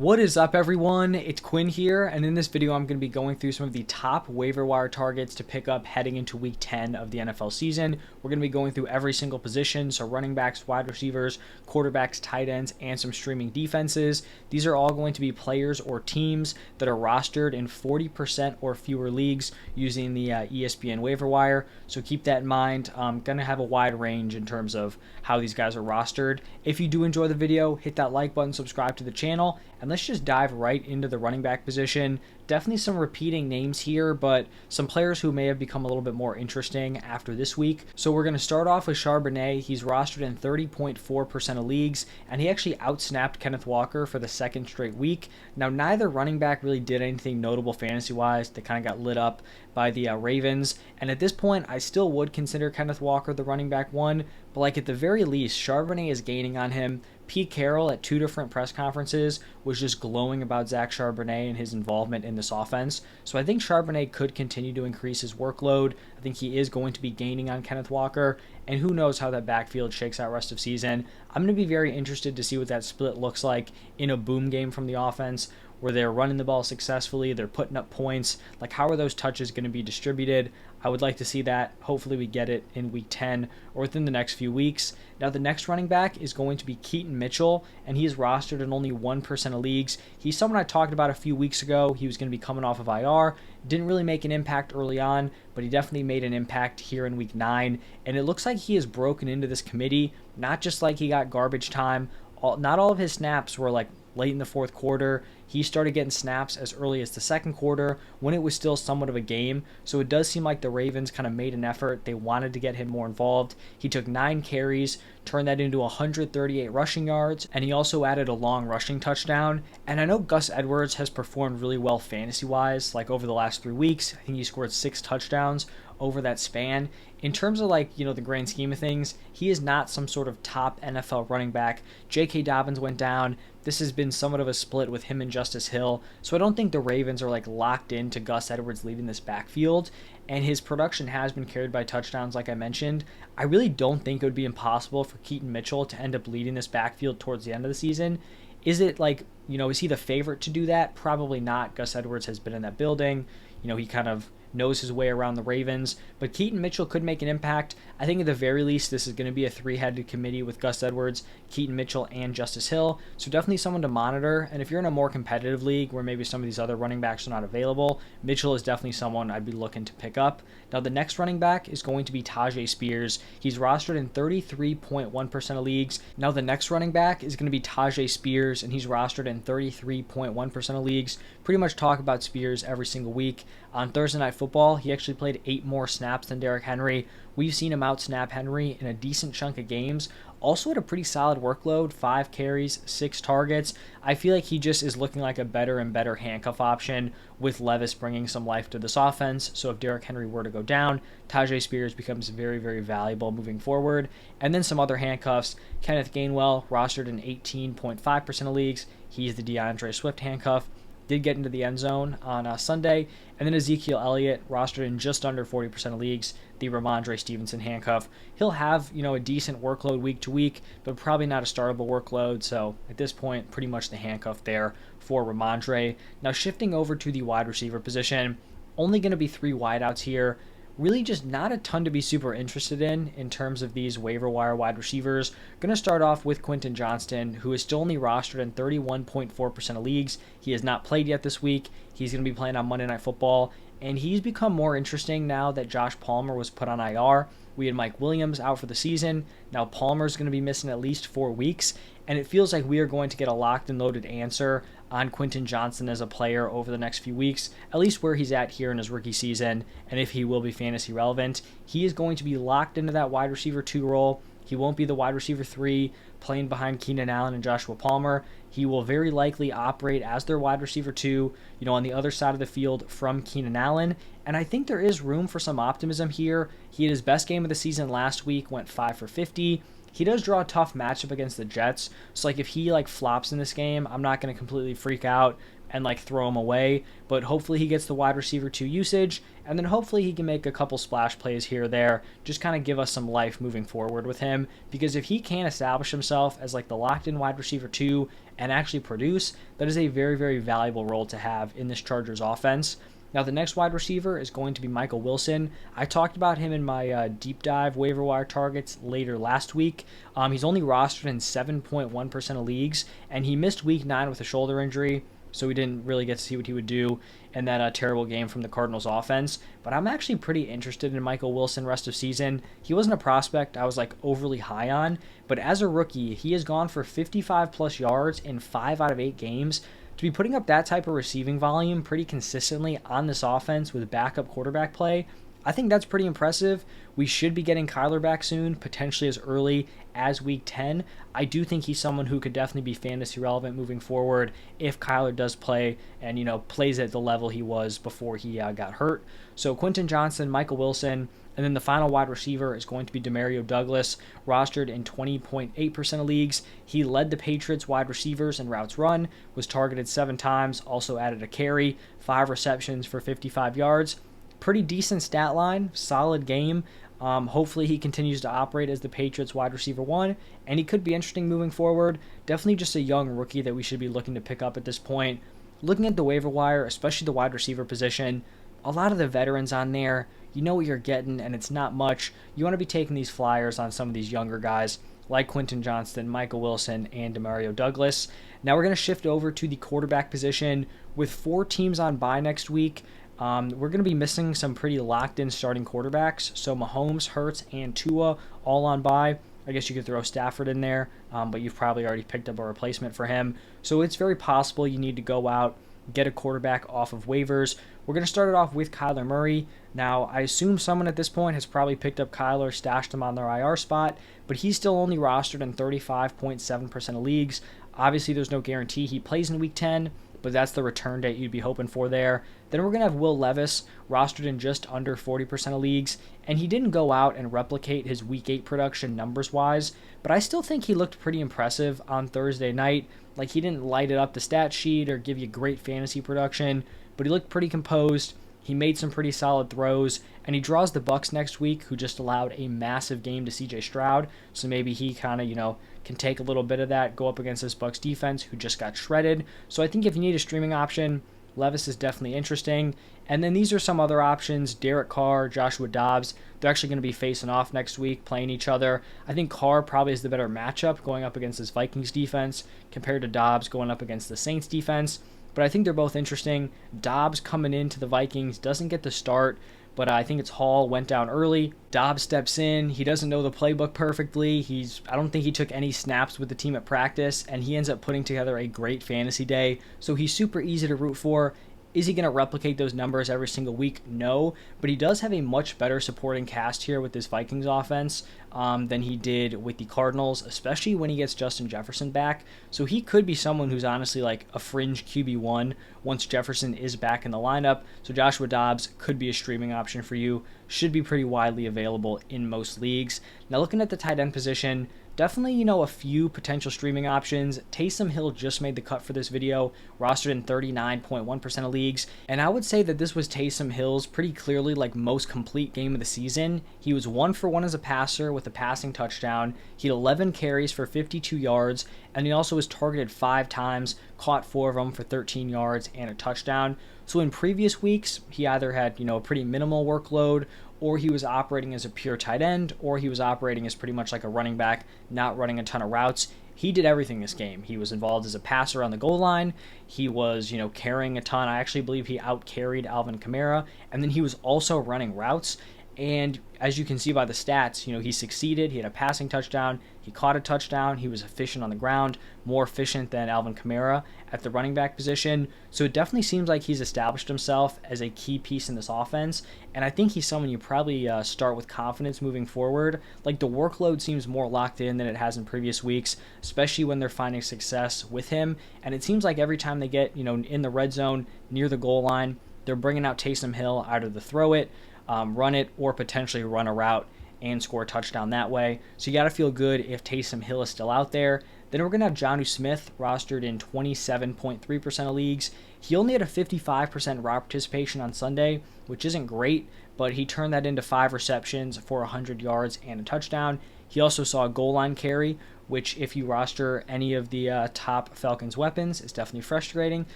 What is up, everyone? It's Quinn here, and in this video I'm going to be going through some of the top waiver wire targets to pick up heading into week 10 of the NFL season. We're going to be going through every single position, so running backs, wide receivers, quarterbacks, tight ends, and some streaming defenses. These are all going to be players or teams that are rostered in 40% or fewer leagues using the ESPN waiver wire, so keep that in mind. I'm going to have a wide range in terms of how these guys are rostered. If you do enjoy the video, hit that like button, subscribe to the channel, and let's just dive right into the running back position. Definitely some repeating names here, but some players who may have become a little bit more interesting after this week. So we're going to start off with Charbonnet. He's rostered in 30.4% of leagues, and he actually outsnapped Kenneth Walker for the second straight week. Now, neither running back really did anything notable fantasy-wise. They kind of got lit up by the Ravens, and at this point, I still would consider Kenneth Walker the running back one, but like at the very least, Charbonnet is gaining on him. Pete Carroll at two different press conferences was just glowing about Zach Charbonnet and his involvement in this offense. So I think Charbonnet could continue to increase his workload. I think he is going to be gaining on Kenneth Walker, and who knows how that backfield shakes out rest of season. I'm going to be very interested to see what that split looks like in a boom game from the offense, where they're running the ball successfully, they're putting up points. Like, how are those touches going to be distributed? I would like to see that. Hopefully we get it in week 10 or within the next few weeks. Now, the next running back is going to be Keaton Mitchell, and he is rostered in only 1% of leagues. He's someone I talked about a few weeks ago. He was going to be coming off of IR. Didn't really make an impact early on, but he definitely made an impact here in week 9. And it looks like he has broken into this committee, not just like he got garbage time. Not all of his snaps were like late in the fourth quarter. He started getting snaps as early as the second quarter when it was still somewhat of a game. So it does seem like the Ravens kind of made an effort. They wanted to get him more involved. He took 9 carries, turned that into 138 rushing yards, and he also added a long rushing touchdown. And I know Gus Edwards has performed really well fantasy-wise, like over the last 3 weeks. I think he scored 6 touchdowns over that span. In terms of the grand scheme of things, he is not some sort of top NFL running back. J.K. Dobbins went down. This has been somewhat of a split with him and Justice Hill. So I don't think the Ravens are locked into Gus Edwards leaving this backfield. And his production has been carried by touchdowns, like I mentioned. I really don't think it would be impossible for Keaton Mitchell to end up leading this backfield towards the end of the season. Is it is he the favorite to do that? Probably not. Gus Edwards has been in that building. He kind of knows his way around the Ravens, but Keaton Mitchell could make an impact. I think at the very least this is going to be a 3-headed committee with Gus Edwards, Keaton Mitchell, and Justice Hill, so definitely someone to monitor. And if you're in a more competitive league where maybe some of these other running backs are not available, Mitchell is definitely someone I'd be looking to pick up. Now, the next running back is going to be Tajay Spears. He's rostered in 33.1% of leagues. Now, the next running back is going to be Tajay Spears, and he's rostered in 33.1% of leagues. Pretty much talk about Spears every single week. On Thursday Night Football, he actually played 8 more snaps than Derrick Henry. We've seen him out-snap Henry in a decent chunk of games. Also had a pretty solid workload, 5 carries, 6 targets. I feel like he just is looking like a better and better handcuff option with Levis bringing some life to this offense. So if Derrick Henry were to go down, Tajay Spears becomes very, very valuable moving forward. And then some other handcuffs. Kenneth Gainwell, rostered in 18.5% of leagues. He's the DeAndre Swift handcuff. Did get into the end zone on Sunday. And then Ezekiel Elliott, rostered in just under 40% of leagues, the Ramondre Stevenson handcuff. He'll have, a decent workload week to week, but probably not a startable workload. So at this point, pretty much the handcuff there for Ramondre. Now, shifting over to the wide receiver position, only going to be 3 wideouts here. Really just not a ton to be super interested in terms of these waiver wire wide receivers. Going to start off with Quentin Johnston, who is still only rostered in 31.4% of leagues. He has not played yet this week. He's going to be playing on Monday Night Football, and he's become more interesting now that Josh Palmer was put on IR. We had Mike Williams out for the season. Now Palmer's going to be missing at least 4 weeks, and it feels like we are going to get a locked and loaded answer on Quentin Johnston as a player over the next few weeks, at least where he's at here in his rookie season, and if he will be fantasy relevant. He is going to be locked into that wide receiver 2 role. He won't be the wide receiver 3 playing behind Keenan Allen and Joshua Palmer. He will very likely operate as their wide receiver 2, on the other side of the field from Keenan Allen. And I think there is room for some optimism here. He had his best game of the season last week, went 5 for 50. He does draw a tough matchup against the Jets. So like if he like flops in this game, I'm not going to completely freak out and like throw him away, but hopefully he gets the wide receiver 2 usage, and then hopefully he can make a couple splash plays here or there, just kind of give us some life moving forward with him, because if he can establish himself as like the locked in wide receiver 2 and actually produce, that is a very, very valuable role to have in this Chargers offense. Now, the next wide receiver is going to be Michael Wilson. I talked about him in my deep dive waiver wire targets later last week. He's only rostered in 7.1% of leagues, and he missed week 9 with a shoulder injury, so we didn't really get to see what he would do in that terrible game from the Cardinals offense. But I'm actually pretty interested in Michael Wilson rest of season. He wasn't a prospect I was like overly high on, but as a rookie, he has gone for 55 plus yards in 5 out of 8 games. To be putting up that type of receiving volume pretty consistently on this offense with backup quarterback play, I think that's pretty impressive. We should be getting Kyler back soon, potentially as early as week 10. I do think he's someone who could definitely be fantasy relevant moving forward if Kyler does play and, plays at the level he was before he got hurt. So Quentin Johnson, Michael Wilson, and then the final wide receiver is going to be Demario Douglas, rostered in 20.8% of leagues. He led the Patriots wide receivers in routes run, was targeted 7 times, also added a carry, 5 receptions for 55 yards. Pretty decent stat line, solid game. Hopefully he continues to operate as the Patriots wide receiver 1, and he could be interesting moving forward. Definitely just a young rookie that we should be looking to pick up at this point. Looking at the waiver wire, especially the wide receiver position, a lot of the veterans on there, you know what you're getting, and it's not much. You want to be taking these flyers on some of these younger guys like Quentin Johnston, Michael Wilson, and Demario Douglas. Now we're going to shift over to the quarterback position with 4 teams on bye next week. We're going to be missing some pretty locked-in starting quarterbacks. So Mahomes, Hurts, and Tua all on bye. I guess you could throw Stafford in there, but you've probably already picked up a replacement for him. So it's very possible you need to go out, get a quarterback off of waivers. We're going to start it off with Kyler Murray. Now, I assume someone at this point has probably picked up Kyler, stashed him on their IR spot, but he's still only rostered in 35.7% of leagues. Obviously, there's no guarantee he plays in week 10, but that's the return date you'd be hoping for there. Then we're going to have Will Levis, rostered in just under 40% of leagues, and he didn't go out and replicate his week 8 production numbers-wise, but I still think he looked pretty impressive on Thursday night. Like, he didn't light it up the stat sheet or give you great fantasy production, but he looked pretty composed. He made some pretty solid throws, and he draws the Bucs next week, who just allowed a massive game to CJ Stroud, so maybe he kind of, can take a little bit of that, go up against this Bucs defense, who just got shredded. So I think if you need a streaming option, Levis is definitely interesting. And then these are some other options. Derek Carr, Joshua Dobbs, they're actually going to be facing off next week, playing each other. I think Carr probably is the better matchup going up against this Vikings defense compared to Dobbs going up against the Saints defense. But I think they're both interesting. Dobbs coming into the Vikings doesn't get the start, but I think it's Hall went down early. Dobbs steps in. He doesn't know the playbook perfectly. I don't think he took any snaps with the team at practice, and he ends up putting together a great fantasy day. So he's super easy to root for. Is he going to replicate those numbers every single week? No, but he does have a much better supporting cast here with this Vikings offense than he did with the Cardinals, especially when he gets Justin Jefferson back. So he could be someone who's honestly like a fringe QB1 once Jefferson is back in the lineup. So Joshua Dobbs could be a streaming option for you. Should be pretty widely available in most leagues. Now looking at the tight end position, definitely, a few potential streaming options. Taysom Hill just made the cut for this video, rostered in 39.1% of leagues. And I would say that this was Taysom Hill's pretty clearly most complete game of the season. He was 1 for 1 as a passer with a passing touchdown. He had 11 carries for 52 yards, and he also was targeted 5 times, caught 4 of them for 13 yards and a touchdown. So in previous weeks, he either had, a pretty minimal workload, or he was operating as a pure tight end, or he was operating as pretty much like a running back, not running a ton of routes. He did everything this game. He was involved as a passer on the goal line. He was, carrying a ton. I actually believe he out-carried Alvin Kamara, and then he was also running routes. And as you can see by the stats, he succeeded. He had a passing touchdown. He caught a touchdown. He was efficient on the ground, more efficient than Alvin Kamara at the running back position. So it definitely seems like he's established himself as a key piece in this offense. And I think he's someone you probably start with confidence moving forward. Like, the workload seems more locked in than it has in previous weeks, especially when they're finding success with him. And it seems like every time they get, in the red zone near the goal line, they're bringing out Taysom Hill either to throw it, run it, or potentially run a route. and score a touchdown that way. So you got to feel good if Taysom Hill is still out there. Then we're going to have Jonnu Smith rostered in 27.3% of leagues. He only had a 55% route participation on Sunday, which isn't great, but he turned that into 5 receptions for 100 yards and a touchdown. He also saw a goal line carry, which if you roster any of the top Falcons weapons, is definitely frustrating.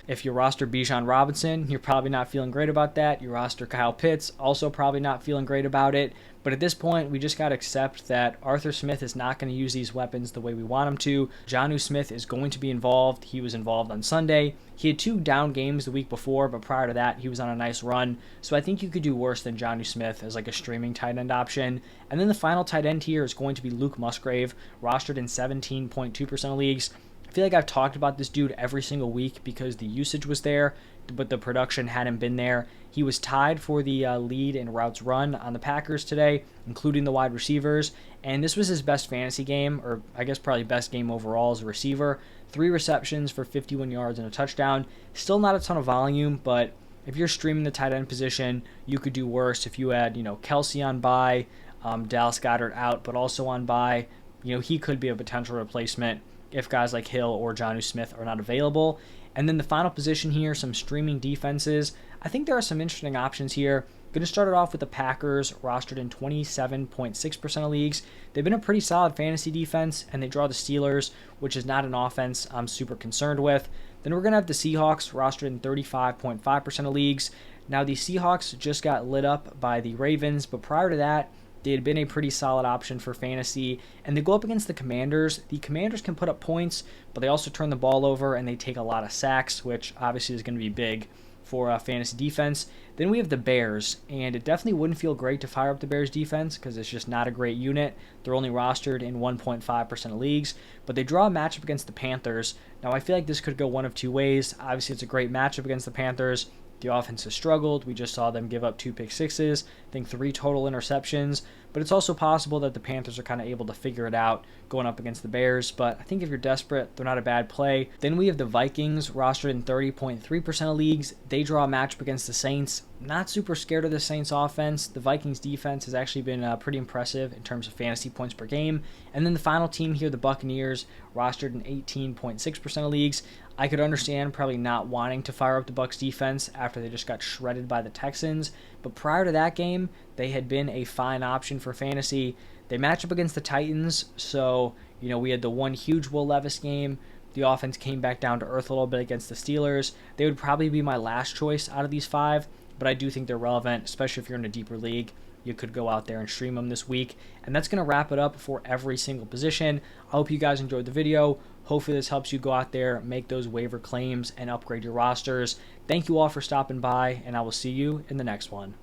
If you roster Bijan Robinson, you're probably not feeling great about that. You roster Kyle Pitts, also probably not feeling great about it. But at this point, we just got to accept that Arthur Smith is not going to use these weapons the way we want him to. Jonnu Smith is going to be involved. He was involved on Sunday. He had 2 down games the week before, but prior to that, he was on a nice run. So I think you could do worse than Jonnu Smith as like a streaming tight end option. And then the final tight end here is going to be Luke Musgrave, rostered in 17.2% of leagues. I feel like I've talked about this dude every single week because the usage was there, but the production hadn't been there. He was tied for the lead in routes run on the Packers today, including the wide receivers, and this was his best fantasy game, or I guess probably best game overall as a receiver. 3 receptions for 51 yards and a touchdown. Still not a ton of volume, but if you're streaming the tight end position, you could do worse if you had, Kelsey on bye, Dallas Goedert out, but also on bye. He could be a potential replacement if guys like Hill or Jonnu Smith are not available. And then the final position here, some streaming defenses. I think there are some interesting options here. Going to start it off with the Packers, rostered in 27.6% of leagues. They've been a pretty solid fantasy defense, and they draw the Steelers, which is not an offense I'm super concerned with. Then we're going to have the Seahawks, rostered in 35.5% of leagues. Now, the Seahawks just got lit up by the Ravens, but prior to that, they had been a pretty solid option for fantasy, and they go up against the Commanders. The Commanders can put up points, but they also turn the ball over, and they take a lot of sacks, which obviously is going to be big for fantasy defense. Then we have the Bears, and it definitely wouldn't feel great to fire up the Bears defense because it's just not a great unit. They're only rostered in 1.5% of leagues, but they draw a matchup against the Panthers. Now, I feel like this could go one of 2 ways. Obviously, it's a great matchup against the Panthers. The offense has struggled. We just saw them give up 2 pick sixes, I think 3 total interceptions. But it's also possible that the Panthers are kind of able to figure it out going up against the Bears. But I think if you're desperate, they're not a bad play. Then we have the Vikings, rostered in 30.3% of leagues. They draw a matchup against the Saints. Not super scared of the Saints offense. The Vikings defense has actually been pretty impressive in terms of fantasy points per game. And then the final team here, the Buccaneers, rostered in 18.6% of leagues. I could understand probably not wanting to fire up the Bucs defense after they just got shredded by the Texans, but prior to that game, they had been a fine option for fantasy. They match up against the Titans, so we had the one huge Will Levis game. The offense came back down to earth a little bit against the Steelers. They would probably be my last choice out of these 5, but I do think they're relevant, especially if you're in a deeper league. You could go out there and stream them this week. And that's going to wrap it up for every single position. I hope you guys enjoyed the video. Hopefully this helps you go out there, make those waiver claims, and upgrade your rosters. Thank you all for stopping by, and I will see you in the next one.